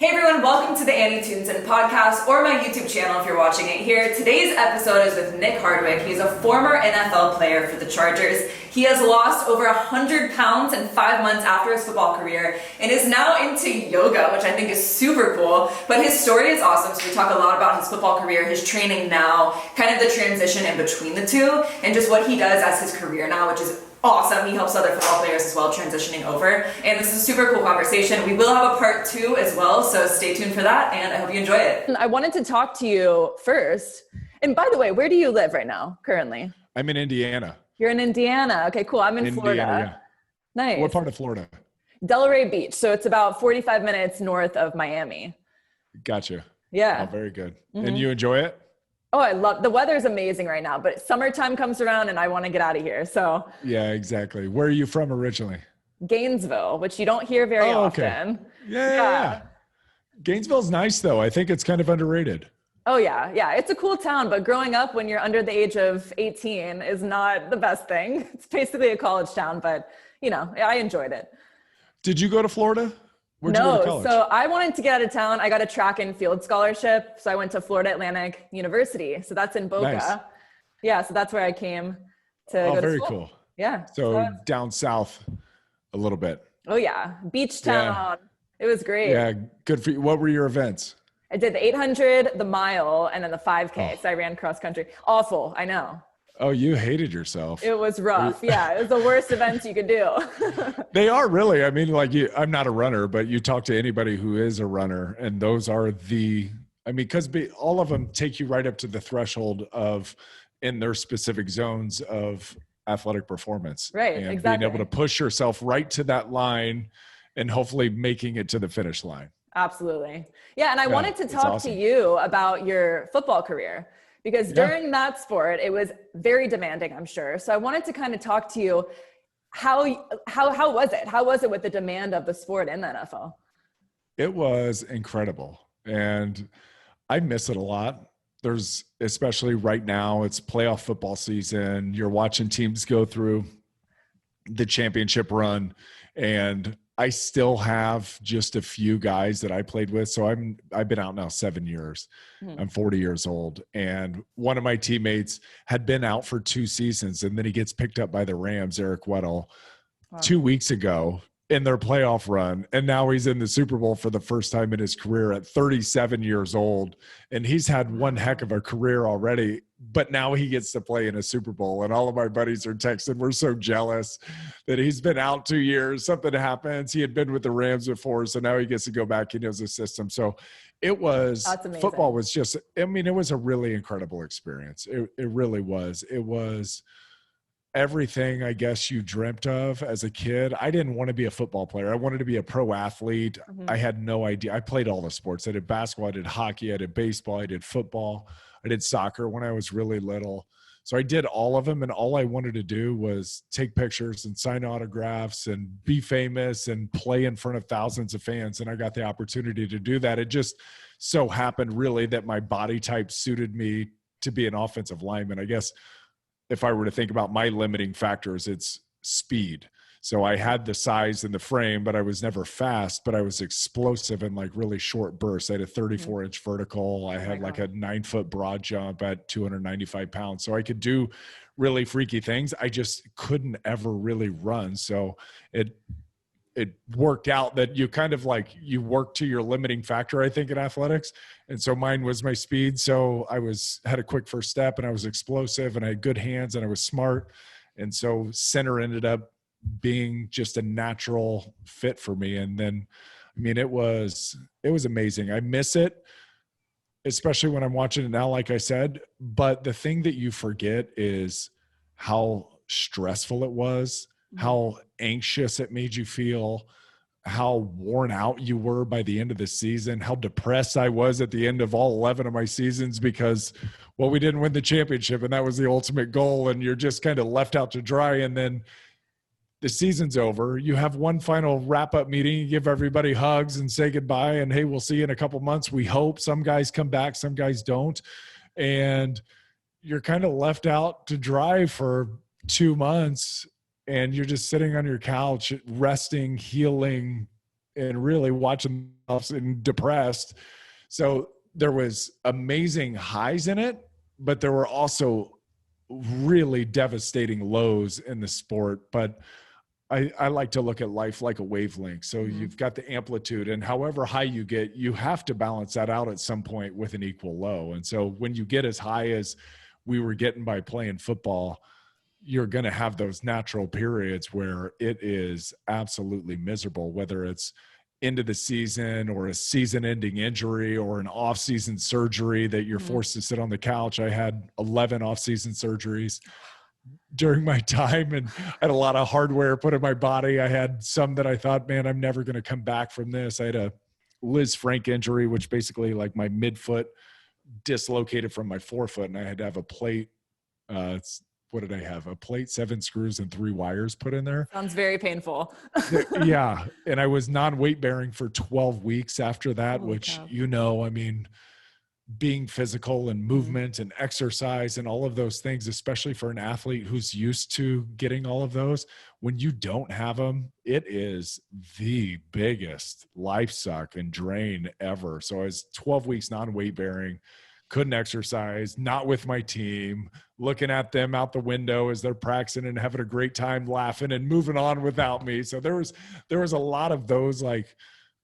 Hey everyone, welcome to the Annie Tunes In podcast or my YouTube channel if you're watching it here. Today's episode is with Nick Hardwick. He's a former NFL player for the Chargers. He has lost over 100 pounds in 5 months after his football career and is now into yoga, which I think is super cool. But his story is awesome, so we talk a lot about his football career, his training now, kind of the transition in between the two, and just what he does as his career now, which is awesome. He helps other football players as well transitioning over. And this is a super cool conversation. We will have a part 2 as well, so stay tuned for that, and I hope you enjoy it. I wanted to talk to you first. And by the way, where do you live right now, currently? I'm in Indiana. You're in Indiana. Okay, cool. I'm in Florida. Yeah. Nice. What part of Florida? Delray Beach. So it's about 45 minutes north of Miami. Gotcha. Yeah. Oh, very good. Mm-hmm. And you enjoy it? Oh, I love the weather's amazing right now, but summertime comes around and I want to get out of here. So yeah, exactly. Where are you from originally? Gainesville, which you don't hear very often. Okay. Yeah. Gainesville's nice though. I think it's kind of underrated. Oh yeah. Yeah. It's a cool town, but growing up when you're under the age of 18 is not the best thing. It's basically a college town, but you know, I enjoyed it. Did you go to Florida? Where'd you go to college? So I wanted to get out of town. I got a track and field scholarship. So I went to Florida Atlantic University. So that's in Boca. Nice. Yeah. So that's where I came to go to very school. Cool. Yeah. So down south a little bit. Oh yeah. Beach town. Yeah. It was great. Yeah. Good for you. What were your events? I did the 800, the mile, and then the 5K. So I ran cross country. Awful. I know. Oh, you hated yourself. It was rough. Yeah. It was the worst events you could do. They are really. I mean, I'm not a runner, but you talk to anybody who is a runner and those are because all of them take you right up to the threshold of in their specific zones of athletic performance. Right. And exactly. being able to push yourself right to that line and hopefully making it to the finish line. Absolutely. Yeah. And I wanted to talk to you about your football career. Because during that sport, it was very demanding, I'm sure. So I wanted to kind of talk to you. How was it? How was it with the demand of the sport in the NFL? It was incredible. And I miss it a lot. Especially right now, it's playoff football season. You're watching teams go through the championship run. And I still have just a few guys that I played with. So I've been out now 7 years. I'm 40 years old. And one of my teammates had been out for 2 seasons. And then he gets picked up by the Rams, Eric Weddle, 2 weeks ago in their playoff run. And now he's in the Super Bowl for the first time in his career at 37 years old. And he's had one heck of a career already. But now he gets to play in a Super Bowl. And all of my buddies are texting. We're so jealous that he's been out 2 years. Something happens. He had been with the Rams before. So now he gets to go back. He knows the system. So football was just, it was a really incredible experience. It really was. It was everything I guess you dreamt of as a kid. I didn't want to be a football player. I wanted to be a pro athlete. I had no idea. I played all the sports. I did basketball. I did hockey. I did baseball. I did football. I did soccer when I was really little. So I did all of them. And all I wanted to do was take pictures and sign autographs and be famous and play in front of thousands of fans. And I got the opportunity to do that. It just so happened really that my body type suited me to be an offensive lineman. I guess if I were to think about my limiting factors, it's speed. So I had the size and the frame, but I was never fast, but I was explosive in like really short bursts. I had a 34-inch vertical. I had like a 9-foot broad jump at 295 pounds. So I could do really freaky things. I just couldn't ever really run. So it worked out that you kind of you work to your limiting factor, I think, in athletics. And so mine was my speed. So I had a quick first step and I was explosive and I had good hands and I was smart. And so center ended up being just a natural fit for me. And then, it was amazing. I miss it, especially when I'm watching it now, like I said, but the thing that you forget is how stressful it was, how anxious it made you feel, how worn out you were by the end of the season, how depressed I was at the end of all 11 of my seasons because, we didn't win the championship and that was the ultimate goal. And you're just kind of left out to dry. And then the season's over. You have one final wrap-up meeting. You give everybody hugs and say goodbye. And, hey, we'll see you in a couple months. We hope. Some guys come back. Some guys don't. And you're kind of left out to dry for 2 months. And you're just sitting on your couch, resting, healing, and really watching themselves and depressed. So there was amazing highs in it, but there were also really devastating lows in the sport. But I like to look at life like a wavelength. So you've got the amplitude, and however high you get, you have to balance that out at some point with an equal low. And so when you get as high as we were getting by playing football, you're going to have those natural periods where it is absolutely miserable, whether it's into the season or a season-ending injury or an off-season surgery that you're forced to sit on the couch. I had 11 off-season surgeries during my time, and I had a lot of hardware put in my body. I had some that I thought, man, I'm never going to come back from this. I had a Liz Frank injury, which basically like my midfoot dislocated from my forefoot, and I had to have a plate. What did I have? A plate, 7 screws, and 3 wires put in there. Sounds very painful. Yeah. And I was non-weight bearing for 12 weeks after that, which, I mean, being physical and movement and exercise and all of those things, especially for an athlete who's used to getting all of those, when you don't have them, it is the biggest life suck and drain ever. So I was 12 weeks non-weight bearing, couldn't exercise, not with my team, looking at them out the window as they're practicing and having a great time laughing and moving on without me. So there was a lot of those like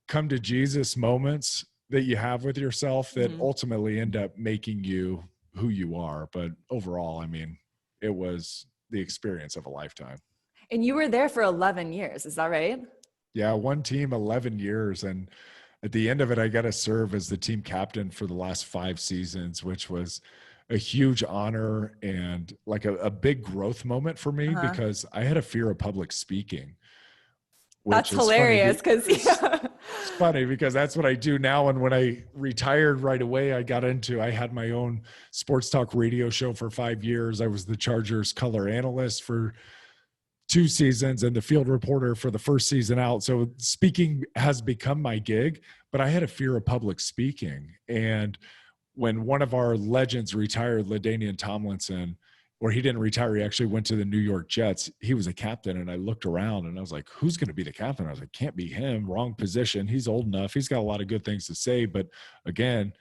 come to Jesus moments that you have with yourself that ultimately end up making you who you are. But overall, I mean, it was the experience of a lifetime. And you were there for 11 years. Is that right? Yeah. One team, 11 years. And at the end of it, I got to serve as the team captain for the last 5 seasons, which was a huge honor and like a big growth moment for me because I had a fear of public speaking. That's hilarious because it's funny because that's what I do now. And when I retired right away, I had my own sports talk radio show for 5 years. I was the Chargers color analyst for 2 seasons and the field reporter for the first season out. So speaking has become my gig, but I had a fear of public speaking. And when one of our legends retired, LaDainian Tomlinson, or he didn't retire, he actually went to the New York Jets. He was a captain, and I looked around and I was like, who's going to be the captain? I was like, can't be him. Wrong position. He's old enough. He's got a lot of good things to say. But again,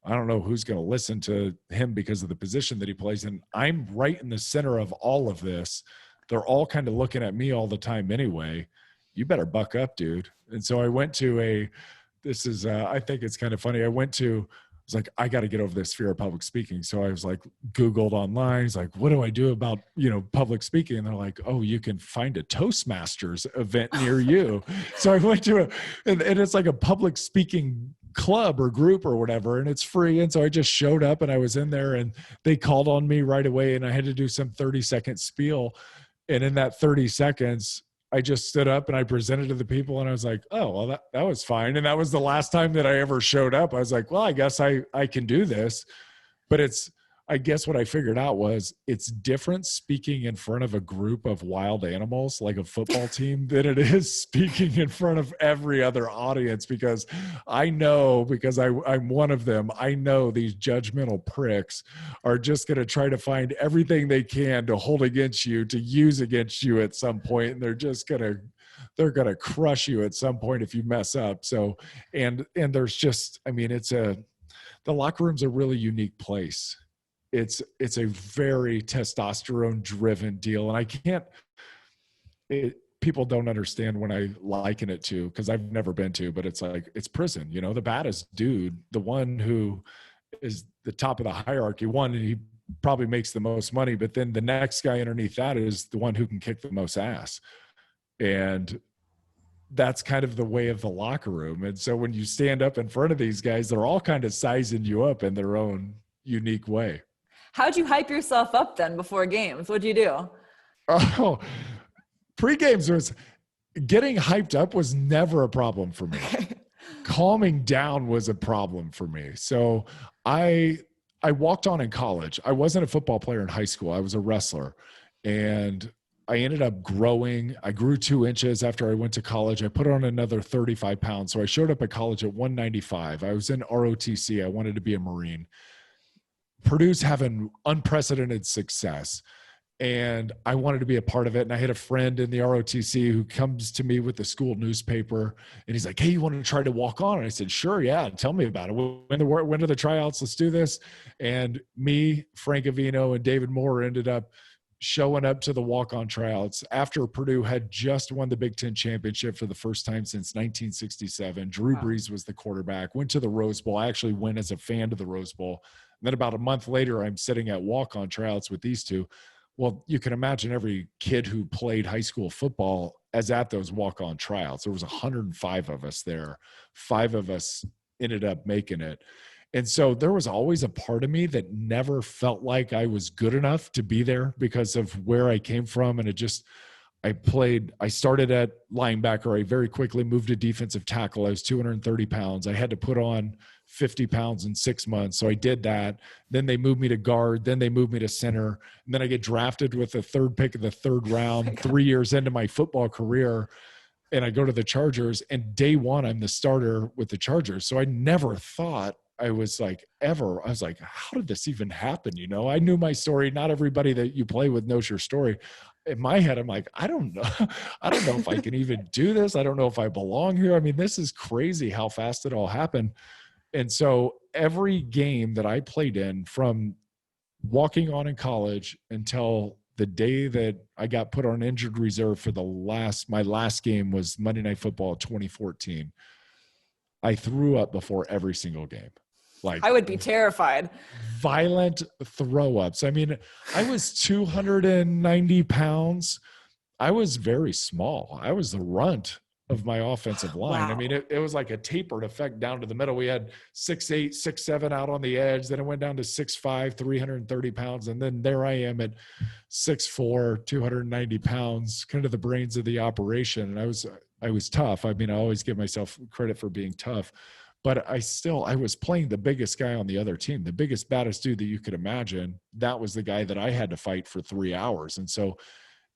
I don't know who's going to listen to him because of the position that he plays. And I'm right in the center of all of this. They're all kind of looking at me all the time anyway. You better buck up, dude. And so I went to I think it's kind of funny. I was like, I got to get over this fear of public speaking. So I was like, Googled online. It's like, what do I do about, public speaking? And they're like, oh, you can find a Toastmasters event near you. So I went to and it's like a public speaking club or group or whatever, and it's free. And so I just showed up and I was in there and they called on me right away and I had to do some 30-second spiel. And in that 30 seconds, I just stood up and I presented to the people and I was like, oh, well, that was fine. And that was the last time that I ever showed up. I was like, well, I guess I can do this. But I guess what I figured out was it's different speaking in front of a group of wild animals like a football team than it is speaking in front of every other audience, because I know, because I'm one of them, I know these judgmental pricks are just going to try to find everything they can to hold against you, to use against you at some point, and they're going to crush you at some point if you mess up. So, and there's just, I mean, the locker room's a really unique place. It's a very testosterone driven deal. And people don't understand when I liken it to, because I've never been to, but it's like, it's prison, the baddest dude, the one who is the top of the hierarchy, he probably makes the most money, but then the next guy underneath that is the one who can kick the most ass. And that's kind of the way of the locker room. And so when you stand up in front of these guys, they're all kind of sizing you up in their own unique way. How'd you hype yourself up then before games? What'd you do? Oh, pre-games getting hyped up was never a problem for me. Calming down was a problem for me. So I walked on in college. I wasn't a football player in high school. I was a wrestler, and I ended up growing. I grew 2 inches after I went to college. I put on another 35 pounds. So I showed up at college at 195. I was in ROTC. I wanted to be a Marine. Purdue's having unprecedented success. and I wanted to be a part of it. And I had a friend in the ROTC who comes to me with the school newspaper, and he's like, "Hey, you want to try to walk on?" And I said, "Sure, yeah. Tell me about it. When are the tryouts? Let's do this." And me, Frank Avino, and David Moore ended up showing up to the walk-on tryouts after Purdue had just won the Big Ten championship for the first time since 1967. Drew Brees was the quarterback, went to the Rose Bowl. I actually went as a fan to the Rose Bowl. And then about a month later, I'm sitting at walk-on tryouts with these two. Well, you can imagine every kid who played high school football as at those walk-on tryouts. There was 105 of us there. 5 of us ended up making it. And so there was always a part of me that never felt like I was good enough to be there because of where I came from. And I started at linebacker. I very quickly moved to defensive tackle. I was 230 pounds. I had to put on 50 pounds in 6 months. So I did that. Then they moved me to guard. Then they moved me to center. And then I get drafted with the 3rd pick of the 3rd round, 3 years into my football career. And I go to the Chargers, and day one, I'm the starter with the Chargers. So I never thought I was like, how did this even happen? You know, I knew my story. Not everybody that you play with knows your story. In my head, I'm like, I don't know. I don't know if I can even do this. I don't know if I belong here. I mean, this is crazy how fast it all happened. And so every game that I played in, from walking on in college until the day that I got put on injured reserve for my last game was Monday Night Football 2014. I threw up before every single game. Like, I would be terrified. Violent throw ups. I mean, I was 290 pounds. I was very small. I was the runt of my offensive line. Wow. I mean, it was like a tapered effect down to the middle. We had 6'8", 6'7" out on the edge. Then it went down to 6'5", 330 pounds. And then there I am at 6'4", 290 pounds, kind of the brains of the operation. And I was tough. I mean, I always give myself credit for being tough. But I was playing the biggest guy on the other team, the biggest, baddest dude that you could imagine. That was the guy that I had to fight for 3 hours. And so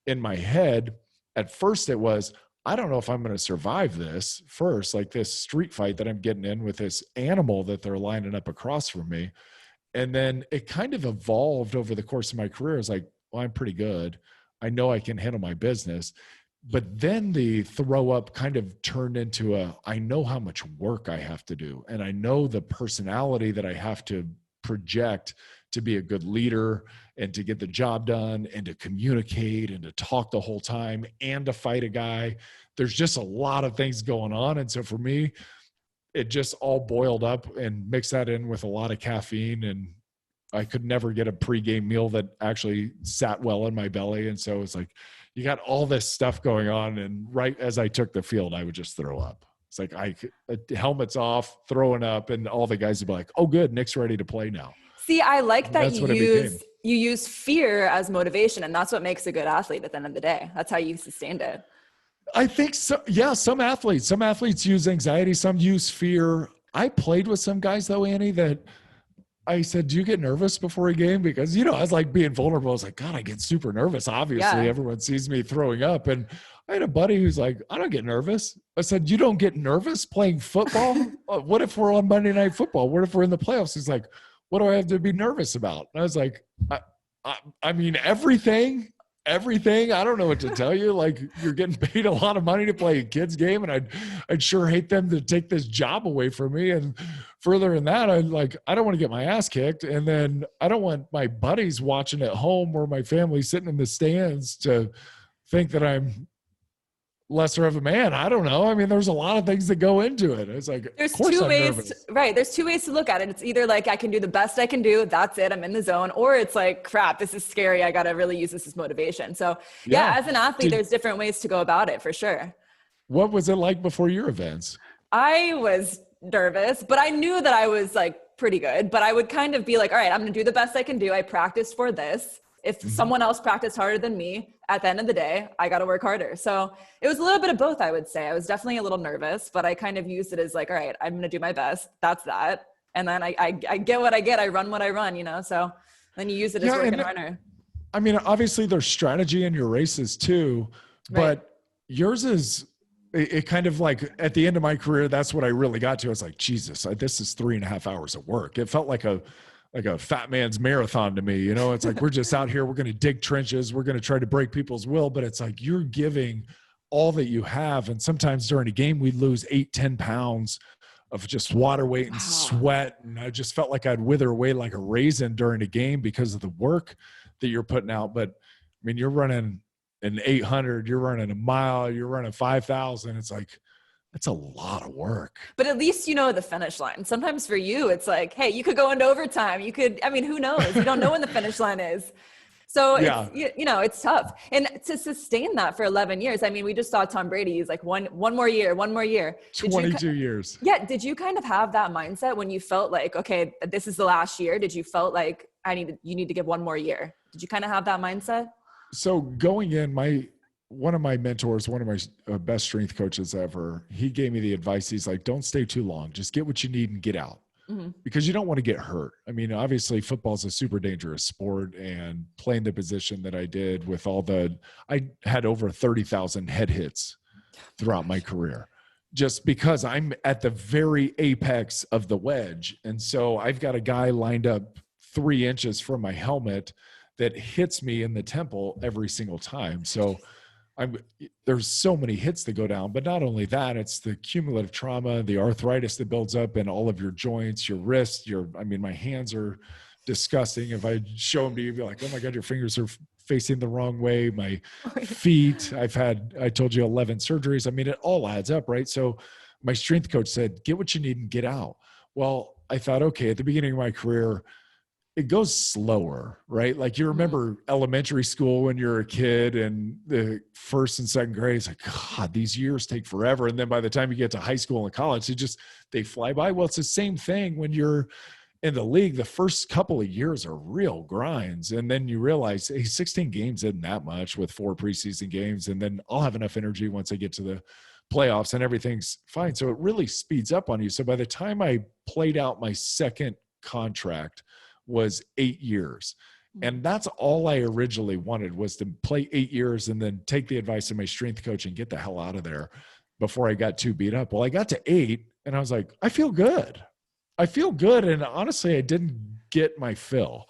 in my head, at first it was, I don't know if I'm going to survive this first, like this street fight that I'm getting in with this animal that they're lining up across from me. And then it kind of evolved over the course of my career. It's like, well, I'm pretty good. I know I can handle my business. But then the throw up kind of turned into I know how much work I have to do. And I know the personality that I have to project to be a good leader and to get the job done and to communicate and to talk the whole time and to fight a guy. There's just a lot of things going on. And so for me, it just all boiled up and mixed that in with a lot of caffeine. And I could never get a pregame meal that actually sat well in my belly. And so it's like, you got all this stuff going on, and right as I took the field, I would just throw up. It's like helmet's off, throwing up, and all the guys would be like, "Oh, good, Nick's ready to play now." See, I like that you use fear as motivation, and that's what makes a good athlete at the end of the day. That's how you sustained it. I think so. Yeah, some athletes use anxiety, some use fear. I played with some guys though, Annie, that I said, do you get nervous before a game? Because, you know, I was like being vulnerable. I was like, God, I get super nervous. Obviously, everyone sees me throwing up. And I had a buddy who's like, I don't get nervous. I said, you don't get nervous playing football? What if we're on Monday Night Football? What if we're in the playoffs? He's like, what do I have to be nervous about? And I was like, I mean, everything. I don't know what to tell you. Like, you're getting paid a lot of money to play a kid's game, and I'd sure hate them to take this job away from me. And further than that, I don't want to get my ass kicked. And then I don't want my buddies watching at home or my family sitting in the stands to think that I'm lesser of a man. I don't know. I mean, there's a lot of things that go into it. It's like, there's two ways, right? There's two ways to look at it. It's either like, I can do the best I can do. That's it. I'm in the zone. Or it's like, crap, this is scary. I got to really use this as motivation. So yeah, as an athlete, there's different ways to go about it for sure. What was it like before your events? I was nervous, but I knew that I was like pretty good, but I would kind of be like, all right, I'm going to do the best I can do. I practiced for this. If someone else practiced harder than me, at the end of the day, I got to work harder. So it was a little bit of both, I would say. I was definitely a little nervous, but I kind of used it as like, all right, I'm going to do my best. That's that. And then I get what I get. I run what I run, you know? So then you use it as working harder. I mean, obviously there's strategy in your races too, but yours is, it kind of like at the end of my career, that's what I really got to. I was like, Jesus, this is 3.5 hours of work. It felt like a a fat man's marathon to me. It's like, we're just out here, we're going to dig trenches. We're going to try to break people's will, but it's like, you're giving all that you have. And sometimes during a game, we'd lose 8-10 pounds of just water weight and sweat. And I just felt like I'd wither away like a raisin during a game because of the work that you're putting out. But I mean, you're running an 800, you're running a mile, you're running 5,000. It's like, it's a lot of work. But at least the finish line. Sometimes for you, it's like, hey, you could go into overtime. You could, who knows? You don't know when the finish line is. So yeah. It's tough. And to sustain that for 11 years, we just saw Tom Brady. He's like one more year. 22 years. Yeah. Did you kind of have that mindset when you felt like, okay, this is the last year? Did you felt like you need to give one more year? Did you kind of have that mindset? So going in, one of my mentors, one of my best strength coaches ever, he gave me the advice. He's like, don't stay too long. Just get what you need and get out. Mm-hmm. Because you don't want to get hurt. Obviously football is a super dangerous sport, and playing the position that I did with I had over 30,000 head hits throughout my career, just because I'm at the very apex of the wedge. And so I've got a guy lined up 3 inches from my helmet that hits me in the temple every single time. So there's so many hits that go down, but not only that, it's the cumulative trauma, the arthritis that builds up in all of your joints, your wrists, my hands are disgusting. If I show them to you, you'd be like, oh my God, your fingers are facing the wrong way. My feet, I told you 11 surgeries. It all adds up, right? So my strength coach said, get what you need and get out. Well, I thought, okay, at the beginning of my career, it goes slower, right? Like you remember elementary school when you're a kid and the first and second grade, it's like, God, these years take forever. And then by the time you get to high school and college, they fly by. Well, it's the same thing when you're in the league. The first couple of years are real grinds. And then you realize, hey, 16 games isn't that much with 4 preseason games. And then I'll have enough energy once I get to the playoffs and everything's fine. So it really speeds up on you. So by the time I played out my second contract, was 8 years. And that's all I originally wanted, was to play 8 years and then take the advice of my strength coach and get the hell out of there before I got too beat up. Well, I got to 8 and I was like, I feel good. And honestly, I didn't get my fill.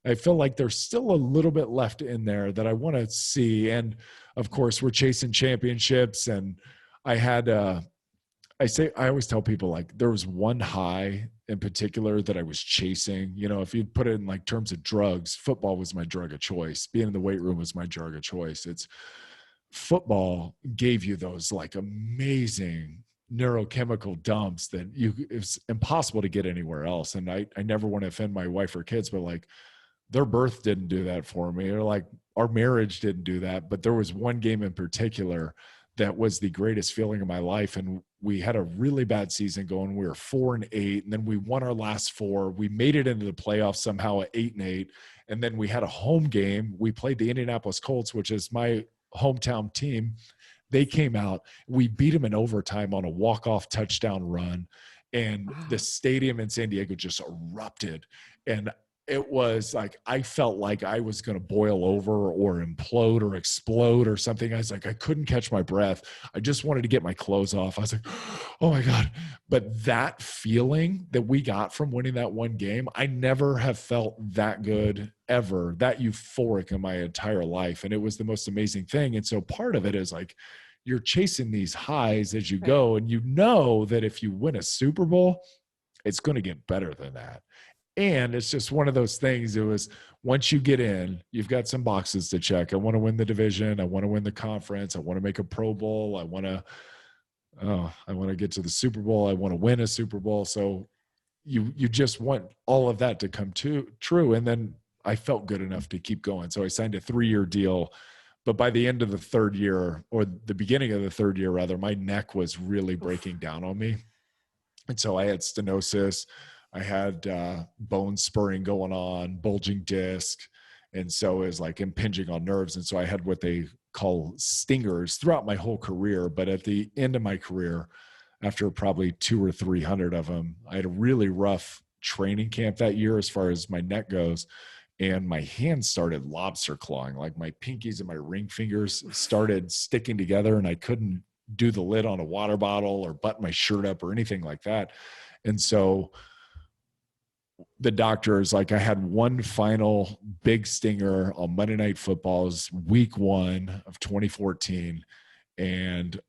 I feel like there's still a little bit left in there that I want to see. And of course, we're chasing championships. And I had, I always tell people, like, there was one high in particular that I was chasing. If you put it in like terms of drugs, football was my drug of choice. Being in the weight room was my drug of choice. Football gave you those like amazing neurochemical dumps that it's impossible to get anywhere else. And I never want to offend my wife or kids, but like their birth didn't do that for me, or like our marriage didn't do that. But there was one game in particular that was the greatest feeling of my life. And we had a really bad season going. We were 4-8, and then we won our last 4. We made it into the playoffs somehow at 8-8. And then we had a home game. We played the Indianapolis Colts, which is my hometown team. They came out. We beat them in overtime on a walk-off touchdown run. And the stadium in San Diego just erupted. And it was like, I felt like I was going to boil over or implode or explode or something. I was like, I couldn't catch my breath. I just wanted to get my clothes off. I was like, oh my God. But that feeling that we got from winning that one game, I never have felt that good ever, that euphoric in my entire life. And it was the most amazing thing. And so part of it is like, you're chasing these highs as you go. And you know that if you win a Super Bowl, it's going to get better than that. And it's just one of those things. It was, once you get in, you've got some boxes to check. I want to win the division. I want to win the conference. I want to make a Pro Bowl. I want to get to the Super Bowl. I want to win a Super Bowl. So you just want all of that to come true. And then I felt good enough to keep going. So I signed a 3-year deal. But by the end of the third year, or the beginning of the third year rather, my neck was really breaking down on me. And so I had stenosis. I had bone spurring going on, bulging disc. And so it was like impinging on nerves. And so I had what they call stingers throughout my whole career. But at the end of my career, after probably 200 or 300 of them, I had a really rough training camp that year as far as my neck goes. And my hands started lobster clawing, like my pinkies and my ring fingers started sticking together, and I couldn't do the lid on a water bottle or button my shirt up or anything like that. And so the doctors, like I had one final big stinger on Monday Night Football's week 1 of 2014. And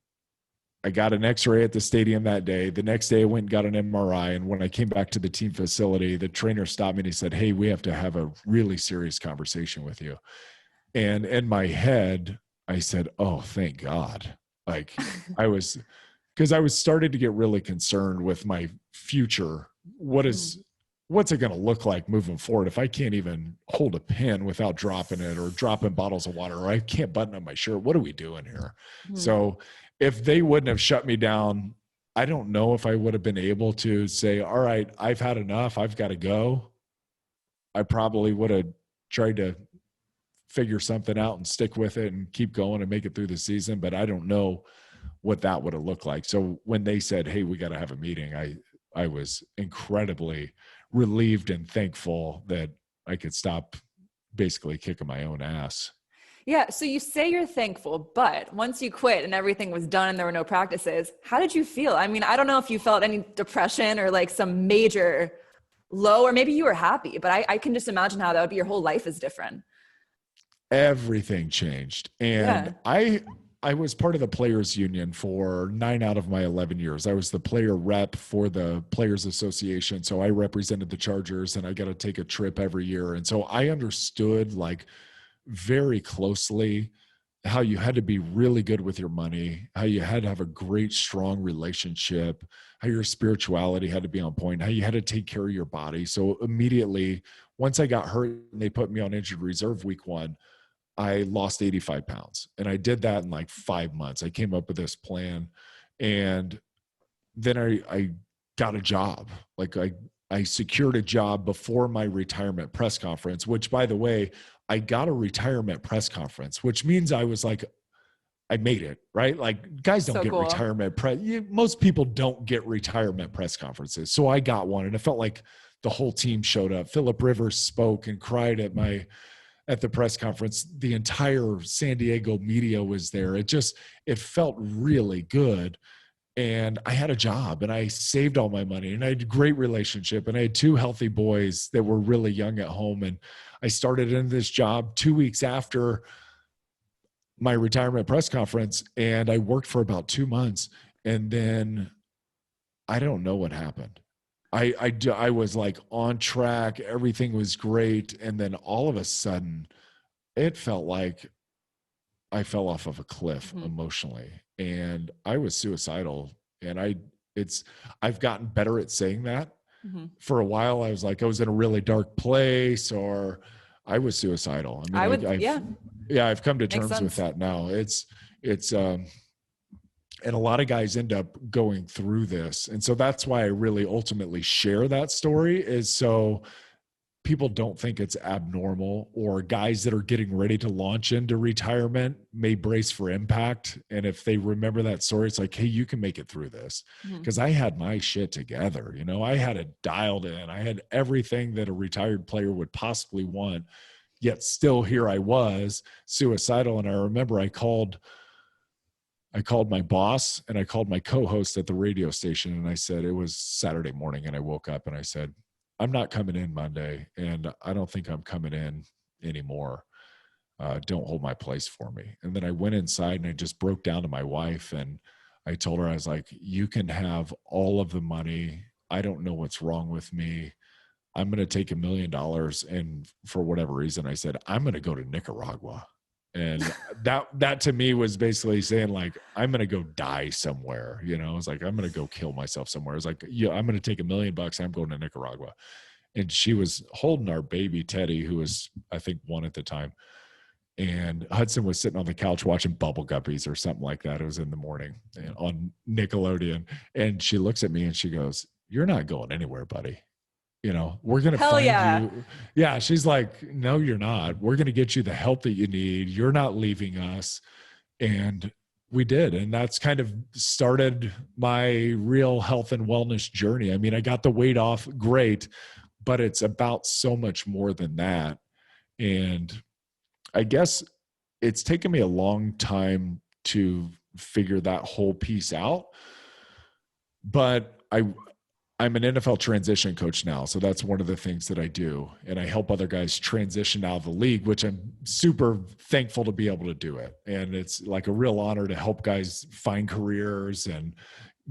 I got an x-ray at the stadium that day. The next day I went and got an MRI. And when I came back to the team facility, the trainer stopped me and he said, "Hey, we have to have a really serious conversation with you." And in my head, I said, "Oh, thank God." Like because I was starting to get really concerned with my future. What's it going to look like moving forward if I can't even hold a pen without dropping it, or dropping bottles of water, or I can't button up my shirt? What are we doing here? So if they wouldn't have shut me down, I don't know if I would have been able to say, "All right, I've had enough. I've got to go." I probably would have tried to figure something out and stick with it and keep going and make it through the season. But I don't know what that would have looked like. So when they said, "Hey, we got to have a meeting," I was incredibly relieved and thankful that I could stop basically kicking my own ass. Yeah. So you say you're thankful, but once you quit and everything was done and there were no practices, how did you feel? I mean, I don't know if you felt any depression or like some major low, or maybe you were happy, but I can just imagine how that would be. Your whole life is different. Everything changed. And I was part of the players union for 9 out of my 11 years. I was the player rep for the Players Association. So I represented the Chargers, and I got to take a trip every year. And so I understood like very closely how you had to be really good with your money, how you had to have a great, strong relationship, how your spirituality had to be on point, how you had to take care of your body. So immediately, once I got hurt and they put me on injured reserve week 1, I lost 85 pounds, and I did that in like 5 months. I came up with this plan, and then I got a job. Like I secured a job before my retirement press conference, which, by the way, I got a retirement press conference, which means I was like, I made it, right? Like guys don't get retirement press. Most people don't get retirement press conferences. So I got one, and it felt like the whole team showed up. Phillip Rivers spoke and cried at the press conference. The entire San Diego media was there. It felt really good. And I had a job, and I saved all my money, and I had a great relationship, and I had 2 healthy boys that were really young at home. And I started in this job 2 weeks after my retirement press conference, and I worked for about 2 months. And then I don't know what happened. I was like on track. Everything was great. And then all of a sudden it felt like I fell off of a cliff emotionally, and I was suicidal. And I've gotten better at saying that. For a while, I was like, I was in a really dark place, or I was suicidal. I mean, I've come to terms with that now. It's and a lot of guys end up going through this. And so that's why I really ultimately share that story, is so people don't think it's abnormal, or guys that are getting ready to launch into retirement may brace for impact. And if they remember that story, it's like, hey, you can make it through this. Because I had my shit together. You know, I had it dialed in. I had everything that a retired player would possibly want, yet still here I was suicidal. And I remember I called my boss, and I called my co-host at the radio station, and I said, it was Saturday morning, and I woke up and I said, I'm not coming in Monday, and I don't think I'm coming in anymore. Don't hold my place for me. And then I went inside and I just broke down to my wife, and I told her, I was like, you can have all of the money. I don't know what's wrong with me. I'm going to take $1 million. And for whatever reason, I said, I'm going to go to Nicaragua. And that to me was basically saying, like, I'm going to go die somewhere. You know, it's like, I'm going to go kill myself somewhere. It's like, yeah, I'm going to take $1 million. I'm going to Nicaragua. And she was holding our baby, Teddy, who was, I think, 1 at the time. And Hudson was sitting on the couch watching Bubble Guppies or something like that. It was in the morning on Nickelodeon. And she looks at me and she goes, "You're not going anywhere, buddy. You know, we're going to find you." Yeah. She's like, "No, you're not. We're going to get you the help that you need. You're not leaving us." And we did. And that's kind of started my real health and wellness journey. I mean, I got the weight off, great, but it's about so much more than that. And I guess it's taken me a long time to figure that whole piece out, but I I'm an NFL transition coach now. So that's one of the things that I do. And I help other guys transition out of the league, which I'm super thankful to be able to do it. And it's like a real honor to help guys find careers and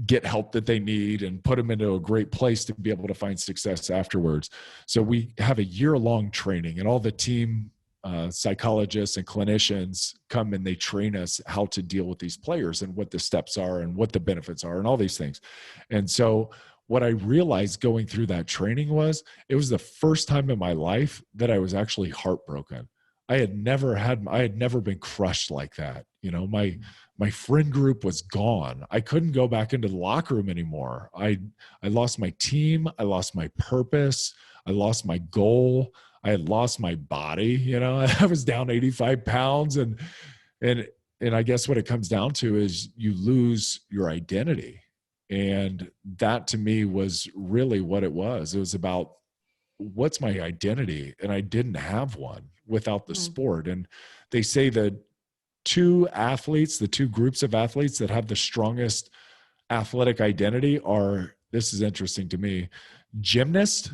get help that they need and put them into a great place to be able to find success afterwards. So we have a year-long training, and all the team psychologists and clinicians come and they train us how to deal with these players and what the steps are and what the benefits are and all these things. And so what I realized going through that training was it was the first time in my life that I was actually heartbroken. I had never been crushed like that. You know, my friend group was gone. I couldn't go back into the locker room anymore. I lost my team. I lost my purpose. I lost my goal. I had lost my body. You know, I was down 85 pounds. And I guess what it comes down to is you lose your identity. And that to me was really what it was. It was about what's my identity? And I didn't have one without the sport. And they say that the two groups of athletes that have the strongest athletic identity are, this is interesting to me, gymnast.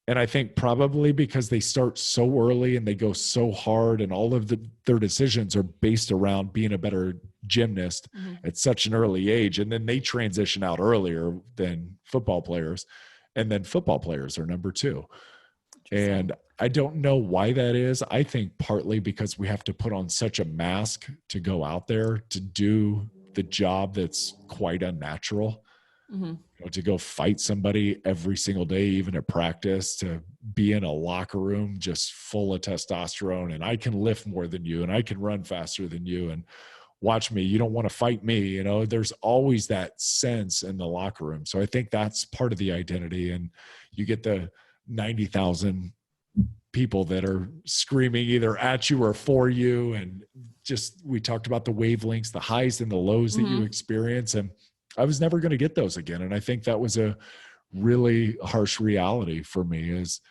And I think probably because they start so early and they go so hard and all of their decisions are based around being a better gymnast at such an early age. And then they transition out earlier than football players. And then football players are number two. And I don't know why that is. I think partly because we have to put on such a mask to go out there to do the job that's quite unnatural. You know, to go fight somebody every single day, even at practice, to be in a locker room just full of testosterone, and I can lift more than you and I can run faster than you, and watch me, you don't want to fight me. You know, there's always that sense in the locker room. So I think that's part of the identity. And you get the 90,000 people that are screaming either at you or for you. And just, we talked about the wavelengths, the highs and the lows that you experience. And I was never going to get those again. And I think that was a really harsh reality for me. Is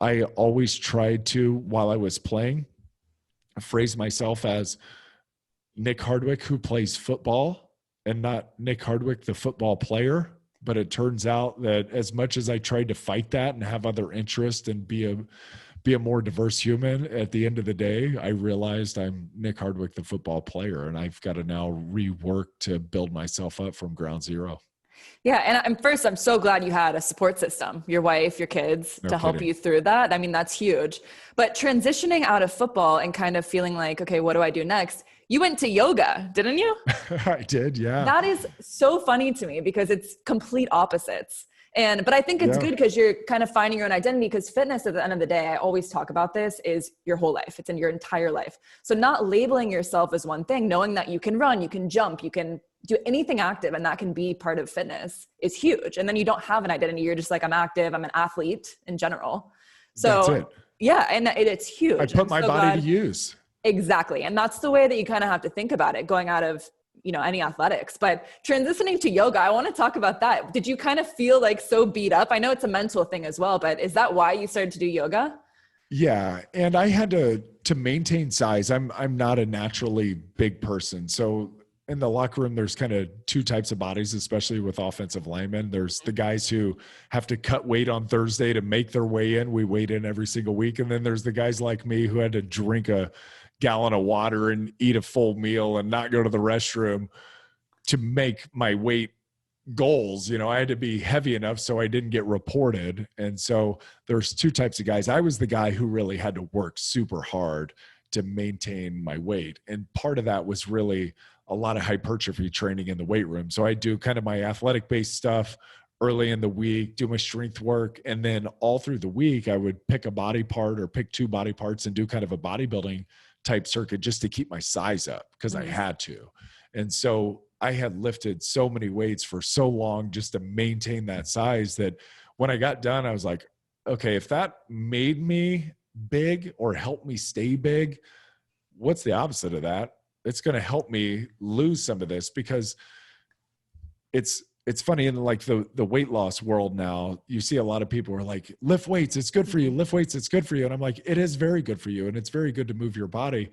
I always tried to, while I was playing, phrase myself as Nick Hardwick who plays football and not Nick Hardwick, the football player. But it turns out that as much as I tried to fight that and have other interests and be a more diverse human, at the end of the day, I realized I'm Nick Hardwick, the football player, and I've got to now rework to build myself up from ground zero. Yeah. And first, I'm so glad you had a support system, your wife, your kids, to help you through that. I mean, that's huge. But transitioning out of football and kind of feeling like, okay, what do I do next? You went to yoga, didn't you? I did, yeah. That is so funny to me because it's complete opposites. But I think it's good because you're kind of finding your own identity, because fitness at the end of the day, I always talk about this, is your whole life. It's in your entire life. So not labeling yourself as one thing, knowing that you can run, you can jump, you can do anything active, and that can be part of fitness is huge. And then you don't have an identity. You're just like, I'm active. I'm an athlete in general. So that's it. Yeah. And it's huge. I put my body to use. Exactly. And that's the way that you kind of have to think about it going out of, you know, any athletics. But transitioning to yoga, I want to talk about that. Did you kind of feel like so beat up? I know it's a mental thing as well, but is that why you started to do yoga? Yeah. And I had to maintain size. I'm not a naturally big person. So in the locker room, there's kind of two types of bodies, especially with offensive linemen. There's the guys who have to cut weight on Thursday to make their way in. We weighed in every single week. And then there's the guys like me who had to drink a gallon of water and eat a full meal and not go to the restroom to make my weight goals. You know, I had to be heavy enough so I didn't get reported. And so there's two types of guys. I was the guy who really had to work super hard to maintain my weight. And part of that was really a lot of hypertrophy training in the weight room. So I do kind of my athletic based stuff early in the week, do my strength work. And then all through the week, I would pick a body part or pick two body parts and do kind of a bodybuilding type circuit just to keep my size up because I had to. And so I had lifted so many weights for so long just to maintain that size that when I got done, I was like, okay, if that made me big or helped me stay big, what's the opposite of that? It's going to help me lose some of this, because it's funny in like the weight loss world now, you see a lot of people are like, lift weights, it's good for you. Lift weights, it's good for you. And I'm like, it is very good for you. And it's very good to move your body.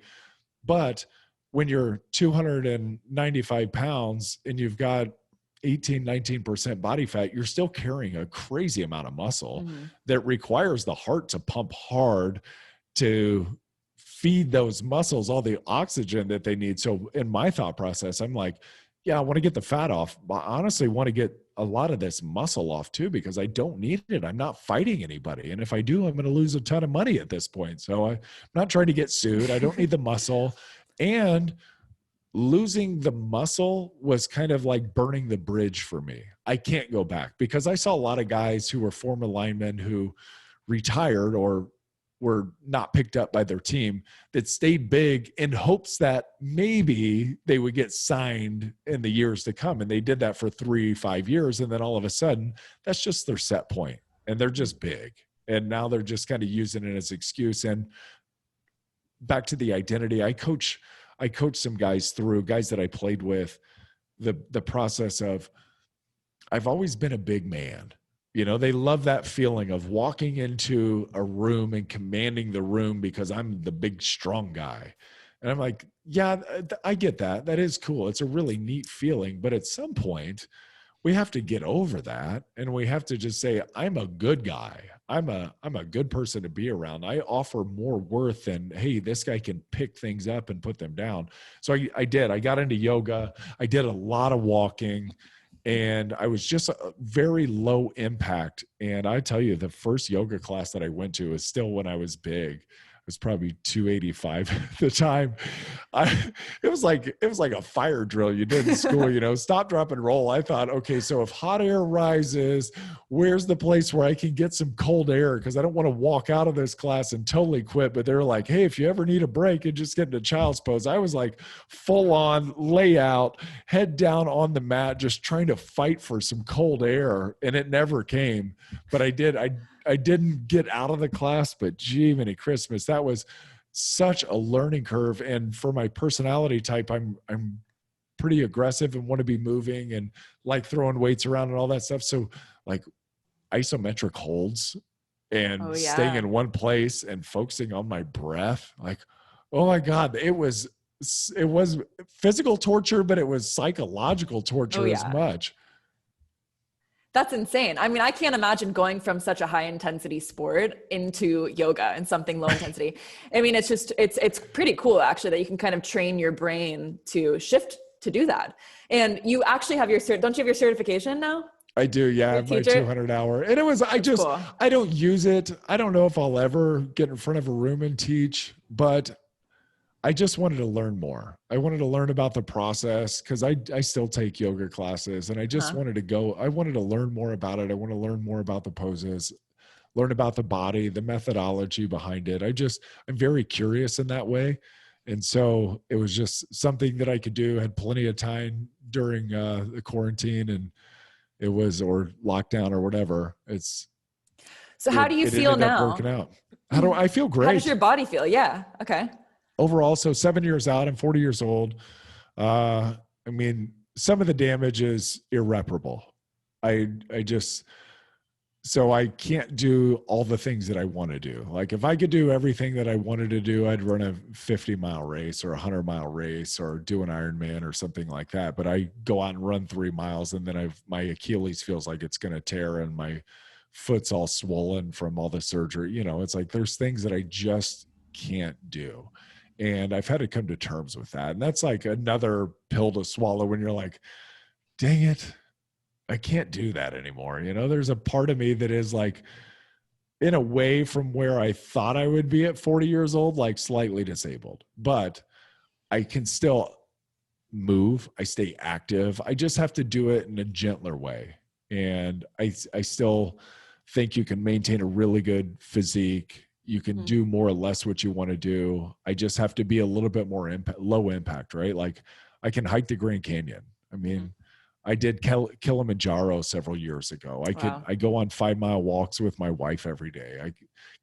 But when you're 295 pounds and you've got 18, 19% body fat, you're still carrying a crazy amount of muscle that requires the heart to pump hard to feed those muscles all the oxygen that they need. So in my thought process, I'm like, yeah, I want to get the fat off, but I honestly want to get a lot of this muscle off too, because I don't need it. I'm not fighting anybody. And if I do, I'm going to lose a ton of money at this point. So I'm not trying to get sued. I don't need the muscle. And losing the muscle was kind of like burning the bridge for me. I can't go back, because I saw a lot of guys who were former linemen who retired or were not picked up by their team that stayed big in hopes that maybe they would get signed in the years to come. And they did that for 3-5 years. And then all of a sudden, that's just their set point, and they're just big. And now they're just kind of using it as an excuse. And back to the identity, I coach some guys that I played with, the process of, I've always been a big man. You know, they love that feeling of walking into a room and commanding the room because I'm the big, strong guy. And I'm like, yeah, I get that. That is cool. It's a really neat feeling. But at some point, we have to get over that. And we have to just say, I'm a good guy. I'm a good person to be around. I offer more worth than, hey, this guy can pick things up and put them down. So I did. I got into yoga. I did a lot of walking. And I was just a very low impact. And I tell you, the first yoga class that I went to was still when I was big. It was probably 285 at the time. It was like a fire drill you did in school, you know, stop, drop, and roll. I thought, okay, so if hot air rises, where's the place where I can get some cold air? Because I don't want to walk out of this class and totally quit. But they're like, hey, if you ever need a break and just get into child's pose. I was like full on layout, head down on the mat, just trying to fight for some cold air. And it never came. But I did. I didn't get out of the class, but gee, many Christmas, that was such a learning curve. And for my personality type, I'm pretty aggressive and want to be moving and like throwing weights around and all that stuff. So like isometric holds and staying in one place and focusing on my breath, like, oh my God, it was physical torture, but it was psychological torture as much. That's insane. I mean, I can't imagine going from such a high intensity sport into yoga and something low intensity. I mean, it's pretty cool actually that you can kind of train your brain to shift to do that. And you actually have don't you have your certification now? I do. Yeah. I have my 200 hour. And it was, cool. I don't use it. I don't know if I'll ever get in front of a room and teach, but I just wanted to learn more. I wanted to learn about the process because I still take yoga classes, and I just wanted to go. I wanted to learn more about it. I want to learn more about the poses, learn about the body, the methodology behind it. I'm very curious in that way. And so it was just something that I could do. I had plenty of time during the quarantine or lockdown or whatever. So how do you feel now? Working out. How do I feel? Great. How does your body feel? Yeah. Okay. Overall, so 7 years out, I'm 40 years old. I mean, some of the damage is irreparable. So I can't do all the things that I want to do. Like if I could do everything that I wanted to do, I'd run a 50-mile race or a 100-mile race or do an Ironman or something like that. But I go out and run 3 miles, and then my Achilles feels like it's going to tear, and my foot's all swollen from all the surgery. You know, it's like there's things that I just can't do. And I've had to come to terms with that. And that's like another pill to swallow when you're like, dang it, I can't do that anymore. You know, there's a part of me that is like, in a way from where I thought I would be at 40 years old, like slightly disabled, but I can still move. I stay active. I just have to do it in a gentler way. And I still think you can maintain a really good physique. You can do more or less what you want to do. I just have to be a little bit more low impact, right? Like I can hike the Grand Canyon. I mean, I did Kilimanjaro several years ago. I go on 5-mile walks with my wife every day. I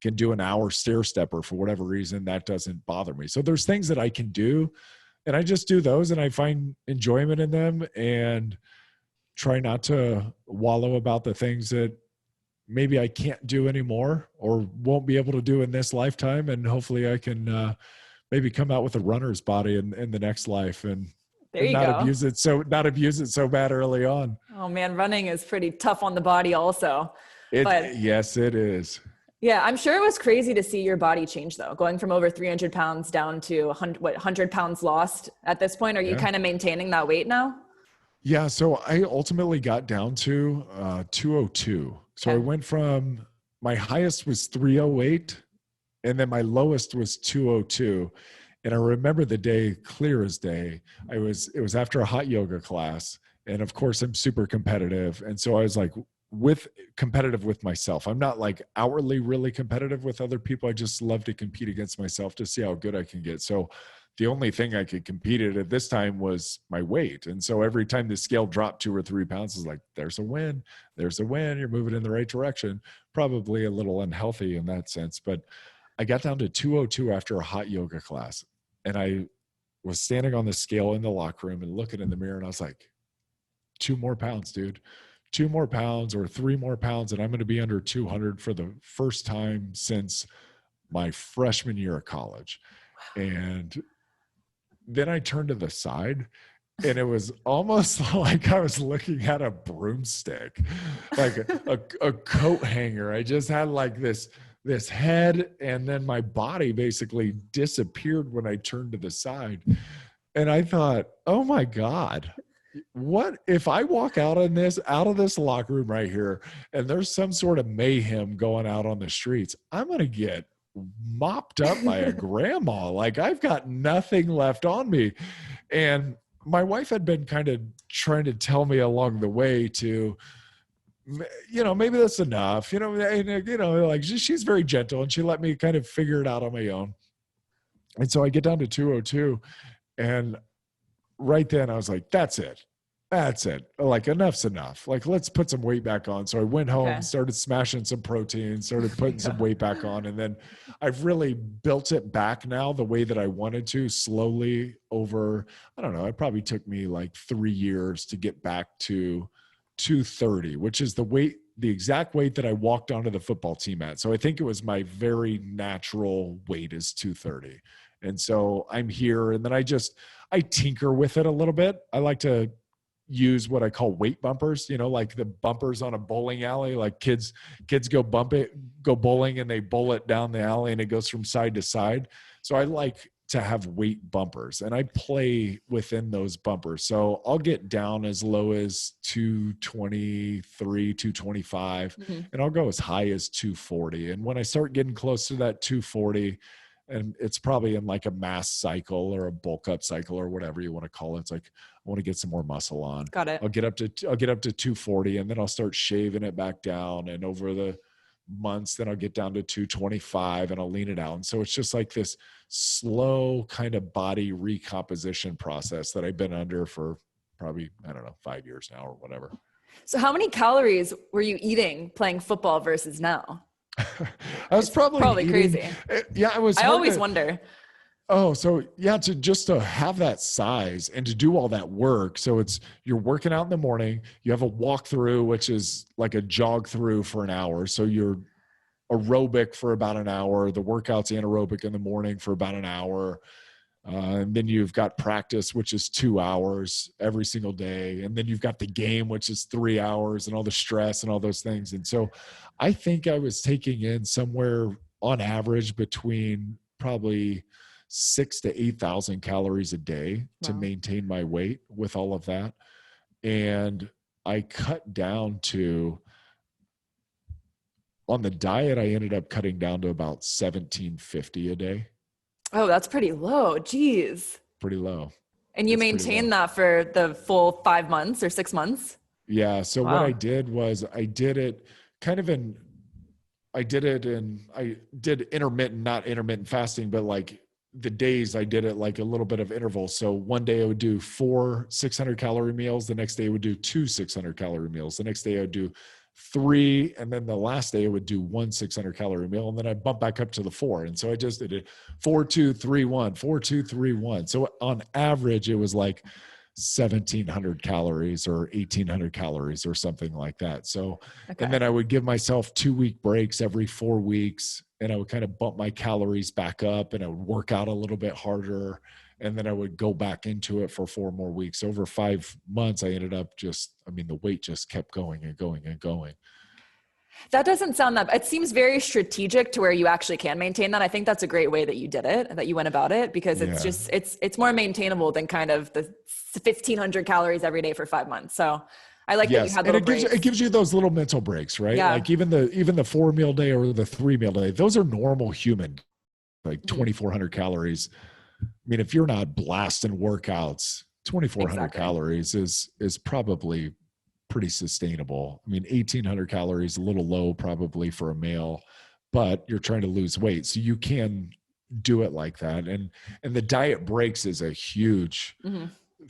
can do an hour stair stepper for whatever reason. That doesn't bother me. So there's things that I can do, and I just do those, and I find enjoyment in them and try not to wallow about the things that maybe I can't do anymore or won't be able to do in this lifetime. And hopefully I can maybe come out with a runner's body in the next life. And There you go. Not abuse it so bad early on. Oh man, running is pretty tough on the body also. Yes, it is. Yeah, I'm sure it was crazy to see your body change though, going from over 300 pounds down to 100 pounds lost at this point. Are you kind of maintaining that weight now? Yeah, so I ultimately got down to 202. So I went from, my highest was 308, and then my lowest was 202. And I remember the day clear as day. It was after a hot yoga class. And of course, I'm super competitive. And so I was like, competitive with myself. I'm not like outwardly really competitive with other people. I just love to compete against myself to see how good I can get. So the only thing I could compete at this time was my weight. And so every time the scale dropped 2 or 3 pounds, it's like, there's a win. There's a win. You're moving in the right direction. Probably a little unhealthy in that sense. But I got down to 202 after a hot yoga class. And I was standing on the scale in the locker room and looking in the mirror. And I was like, 2 more pounds, dude. 2 more pounds or 3 more pounds. And I'm going to be under 200 for the first time since my freshman year of college. And then I turned to the side, and it was almost like I was looking at a broomstick, like a coat hanger. I just had like this head, and then my body basically disappeared when I turned to the side. And I thought, oh my God, what if I walk out of this locker room right here and there's some sort of mayhem going out on the streets? I'm going to get mopped up by a grandma. Like, I've got nothing left on me. And my wife had been kind of trying to tell me along the way to, maybe that's enough, like she's very gentle, and she let me kind of figure it out on my own. And so I get down to 202, and right then I was like, that's it. Like, enough's enough. Like, let's put some weight back on. So I went home, started smashing some protein, started putting some weight back on. And then I've really built it back now the way that I wanted to, slowly over, I don't know, it probably took me like 3 years to get back to 230, which is the exact weight that I walked onto the football team at. So I think it was my very natural weight is 230. And so I'm here, and then I tinker with it a little bit. I like to use what I call weight bumpers, like the bumpers on a bowling alley. Like kids go bowling, and they bowl it down the alley, and it goes from side to side. So I like to have weight bumpers, and I play within those bumpers. So I'll get down as low as 223, 225, and I'll go as high as 240. And when I start getting close to that 240, and it's probably in like a mass cycle or a bulk up cycle or whatever you want to call it. It's like, I want to get some more muscle on. Got it. I'll get up to 240, and then I'll start shaving it back down. And over the months, then I'll get down to 225, and I'll lean it out. And so it's just like this slow kind of body recomposition process that I've been under for probably, 5 years now or whatever. So how many calories were you eating playing football versus now? I was probably crazy. Yeah, I always wonder. Oh, so yeah, to have that size and to do all that work. So you're working out in the morning, you have a walkthrough, which is like a jog through for an hour. So you're aerobic for about an hour. The workout's anaerobic in the morning for about an hour. And then you've got practice, which is 2 hours every single day. And then you've got the game, which is 3 hours, and all the stress and all those things. And so I think I was taking in somewhere on average between probably 6,000 to 8,000 calories a day to maintain my weight with all of that. And I cut down to, on the diet, I ended up cutting down to about 1,750 a day. Oh, that's pretty low. Jeez. Pretty low. And you maintained that for the full 5 months or 6 months? Yeah. So what I did was I did intermittent, not intermittent fasting, but like the days I did it like a little bit of interval. So one day I would do 4 600-calorie meals. The next day I would do 2 600-calorie meals. The next day I would do 3, and then the last day I would do 1 600-calorie meal, and then I bump back up to the 4. And so I just did it 4 2 3 1, 4 2 3 1. So on average it was like 1,700 calories or 1,800 calories or something like that. So, and then I would give myself 2-week breaks every 4 weeks, and I would kind of bump my calories back up, and I would work out a little bit harder. and then I would go back into it for 4 more weeks. Over 5 months, I ended up the weight just kept going and going and going. That doesn't sound that, it seems very strategic to where you actually can maintain that. I think that's a great way that you did it, that you went about it, because it's just, it's more maintainable than kind of the 1,500 calories every day for 5 months. So I like that you had little breaks. It gives you those little mental breaks, right? Yeah. Like even the 4 meal day or the 3 meal day, those are normal human, like 2,400 calories. I mean, if you're not blasting workouts, 2,400 calories is probably pretty sustainable. I mean, 1,800 calories, a little low probably for a male, but you're trying to lose weight. So you can do it like that. And the diet breaks is a huge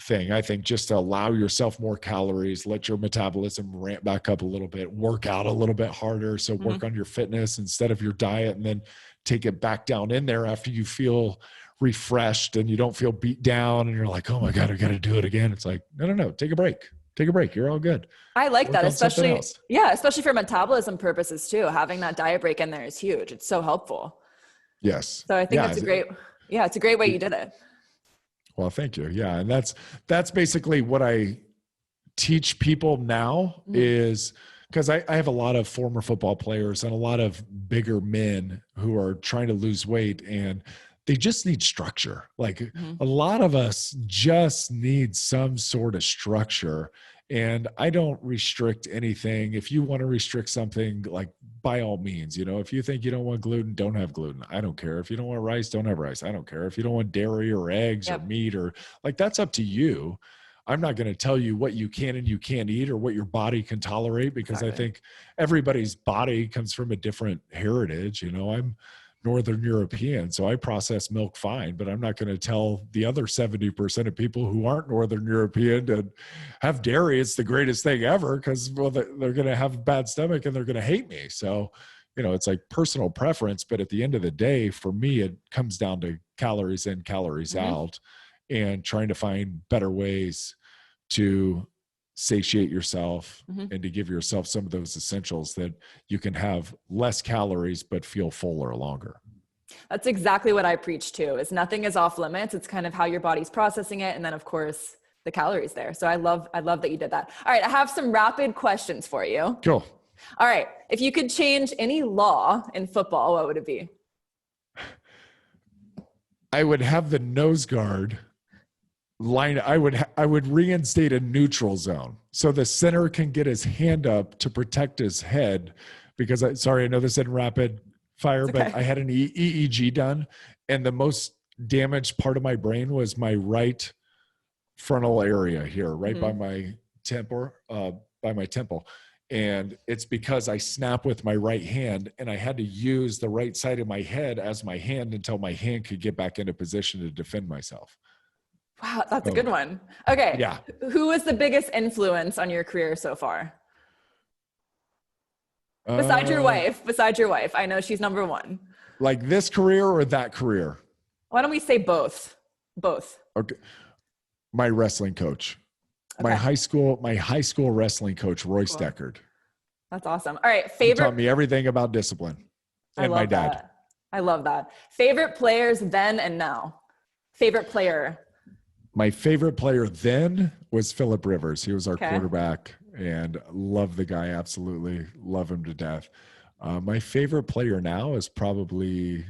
thing. I think just to allow yourself more calories, let your metabolism ramp back up a little bit, work out a little bit harder. So work on your fitness instead of your diet, and then take it back down in there after you feel refreshed and you don't feel beat down and you're like, oh my God, I got to do it again. It's like, no, take a break. Take a break. You're all good. I like that, especially for metabolism purposes too. Having that diet break in there is huge. It's so helpful. Yes. So I think it's a great way you did it. Well, thank you. Yeah. And that's basically what I teach people now is because I have a lot of former football players and a lot of bigger men who are trying to lose weight, and they just need structure. Like a lot of us just need some sort of structure. And I don't restrict anything. If you want to restrict something, like by all means, if you think you don't want gluten, don't have gluten. I don't care. If you don't want rice, don't have rice. I don't care. If you don't want dairy or eggs or meat or like, that's up to you. I'm not going to tell you what you can and you can't eat or what your body can tolerate, because I think everybody's body comes from a different heritage. I'm Northern European, so I process milk fine, but I'm not going to tell the other 70% of people who aren't Northern European to have dairy. It's the greatest thing ever, because they're going to have a bad stomach and they're going to hate me. So, it's like personal preference, but at the end of the day, for me, it comes down to calories in, calories out, and trying to find better ways to satiate yourself and to give yourself some of those essentials that you can have less calories but feel fuller longer. That's exactly what I preach too, is nothing is off limits. It's kind of how your body's processing it, and then of course the calories there. So I love that you did that. All right, I have some rapid questions for you. Cool. All right, if you could change any law in football, what would it be? I would have the nose guard line. I would reinstate a neutral zone so the center can get his hand up to protect his head, because I know this isn't rapid fire, but I had an EEG done, and the most damaged part of my brain was my right frontal area here, right by my temple, and it's because I snap with my right hand, and I had to use the right side of my head as my hand until my hand could get back into position to defend myself. Wow, that's a good one. Okay. Yeah. Who was the biggest influence on your career so far? Besides your wife. I know she's number one. Like this career or that career? Why don't we say both? Both. Okay. My wrestling coach. Okay. My high school wrestling coach, Royce Deckard. That's awesome. All right. He taught me everything about discipline. And my dad. I love that. Favorite players then and now? Favorite player? My favorite player then was Phillip Rivers. He was our quarterback, and love the guy. Absolutely love him to death. My favorite player now is probably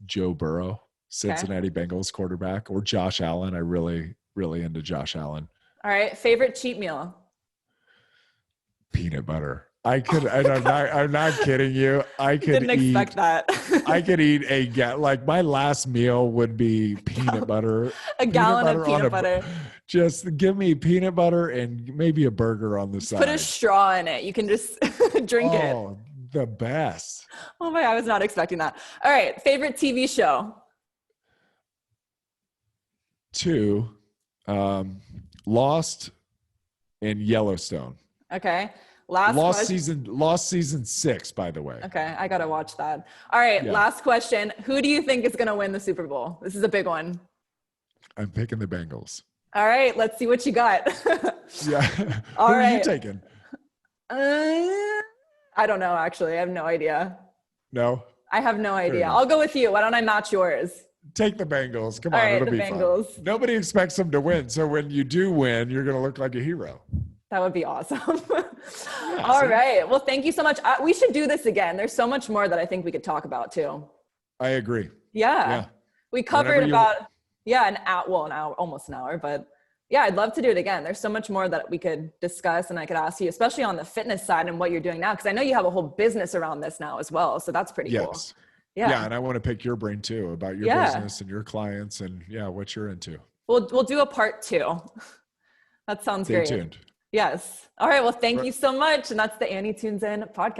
Joe Burrow, Cincinnati Bengals quarterback, or Josh Allen. I really into Josh Allen. All right. Favorite cheat meal? Peanut butter. I'm not kidding you. Didn't expect that. I could eat like my last meal would be peanut butter. A gallon of peanut butter. Just give me peanut butter and maybe a burger on the side. Put a straw in it. You can just drink it. Oh, the best. Oh my, I was not expecting that. All right. Favorite TV show? 2, Lost and Yellowstone. Okay. Lost season 6, by the way. Okay, I gotta watch that. All right, last question. Who do you think is gonna win the Super Bowl? This is a big one. I'm picking the Bengals. All right, let's see what you got. Yeah. Who are you taking? I don't know, actually. I have no idea. No? I have no idea. I'll go with you. Why don't I match yours? Take the Bengals. Come All on, right, it'll the be Bengals. fun. Nobody expects them to win. So when you do win, you're going to look like a hero. That would be awesome. Yeah, All right. Well, thank you so much. We should do this again. There's so much more that I think we could talk about too. I agree. Yeah. We covered almost an hour, but yeah, I'd love to do it again. There's so much more that we could discuss and I could ask you, especially on the fitness side and what you're doing now. Cause I know you have a whole business around this now as well. So that's pretty cool. Yeah. And I want to pick your brain too about your business and your clients and what you're into. We'll do a part 2. That sounds great. Stay tuned. Yes. All right. Well, thank you so much. And that's the Annie Tunes In podcast.